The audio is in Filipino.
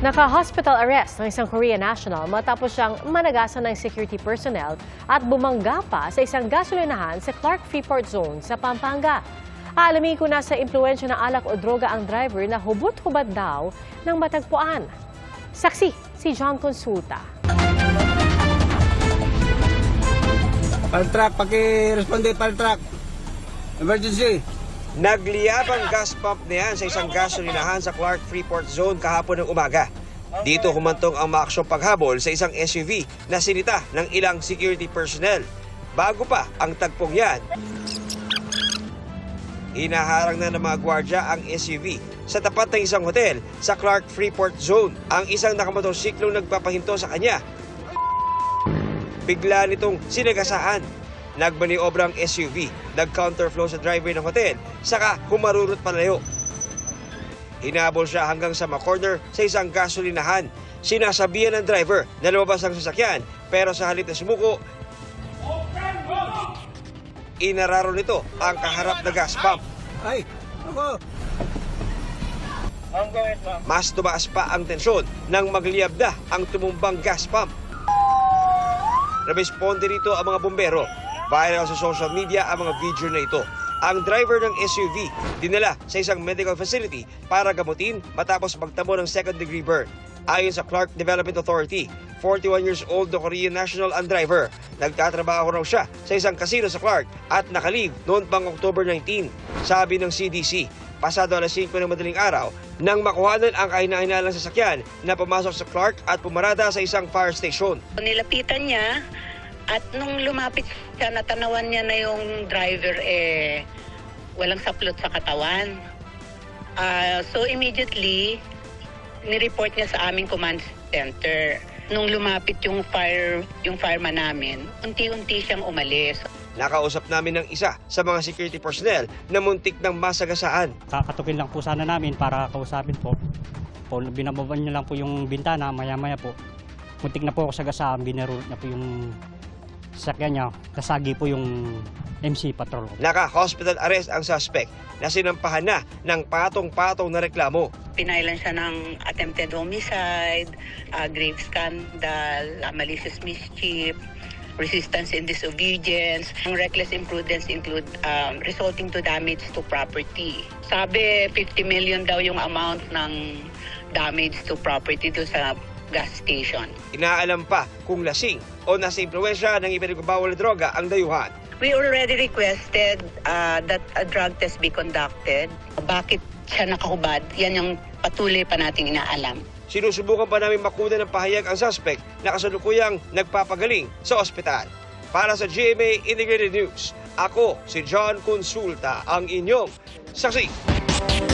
Naka-hospital arrest ng isang Korean national matapos siyang managasan ng security personnel at bumangga pa sa isang gasolinahan sa Clark Freeport Zone sa Pampanga. Aalamin ko na sa impluwensya ng alak o droga ang driver na hubot-hubad daw ng matagpuan. Saksi, si John Consulta. Paltrak, paki-responde paltrak. Emergency. Nagliyab ang gas pump na yan sa isang gasolinahan sa Clark Freeport Zone kahapon ng umaga. Dito humantong ang maaksyong paghabol sa isang SUV na sinita ng ilang security personnel. Bago pa ang tagpong yan, hinaharang na ng mga gwardya ang SUV sa tapat ng isang hotel sa Clark Freeport Zone. Ang isang nakamotorsiklong nagpapahinto sa kanya, bigla nitong sinagasaan. Nagmaniobra ang SUV, nag-counterflow sa driveway ng hotel, saka humarurot palayo. Hinabol siya hanggang sa ma-corner sa isang gasolinahan. Sinasabihan ng driver na lumabas ang sasakyan, pero sa halip na sumuko, inararo nito ang kaharap na gas pump. Ay, ako. Mas tumaas pa ang tensyon nang magliyab na ang tumumbang gas pump. Responde rito ang mga bombero. Viral sa social media ang mga video na ito. Ang driver ng SUV dinala sa isang medical facility para gamutin matapos magtamo ng second-degree burn. Ayon sa Clark Development Authority, 41 years old na Korean national ang driver. Nagtatrabaho raw siya sa isang casino sa Clark at nakalive noon pang October 19. Sabi ng CDC, pasado alas 5 ng madaling araw nang makuhanan ang kahina-hinalang sasakyan na pumasok sa Clark at pumarada sa isang fire station. Nilapitan niya at nung lumapit siya, natanawan niya na yung driver walang saplot sa katawan. So immediately, nireport niya sa aming command center. Nung lumapit yung fireman namin, unti-unti siyang umalis. Nakausap namin ng isa sa mga security personnel na muntik ng masagasaan. Kakatukin lang po sana namin para kausapin po. Binababan niya lang po yung bintana, maya-maya po. Muntik na po ako sagasaan, binarulot na po yung sasakyan niya. Kasagi po yung MC patrol. Naka-hospital arrest ang suspect na sinampahan na ng patong-patong na reklamo. Pinailan siya ng attempted homicide, grave scandal, malicious mischief, resistance and disobedience. Ang reckless imprudence include resulting to damage to property. Sabi 50 million daw yung amount ng damage to property do sa gas station. Inaalam pa kung lasing o nasa impluwensya ng ipinagbabawal na droga ang dayuhan. We already requested that a drug test be conducted. Bakit siya nakahubad? Yan yung patuloy pa nating inaalam. Sinusubukan pa namin makuna ng pahayag ang suspect na kasalukuyang nagpapagaling sa ospital. Para sa GMA Integrated News, ako si John Consulta, ang inyong saksi.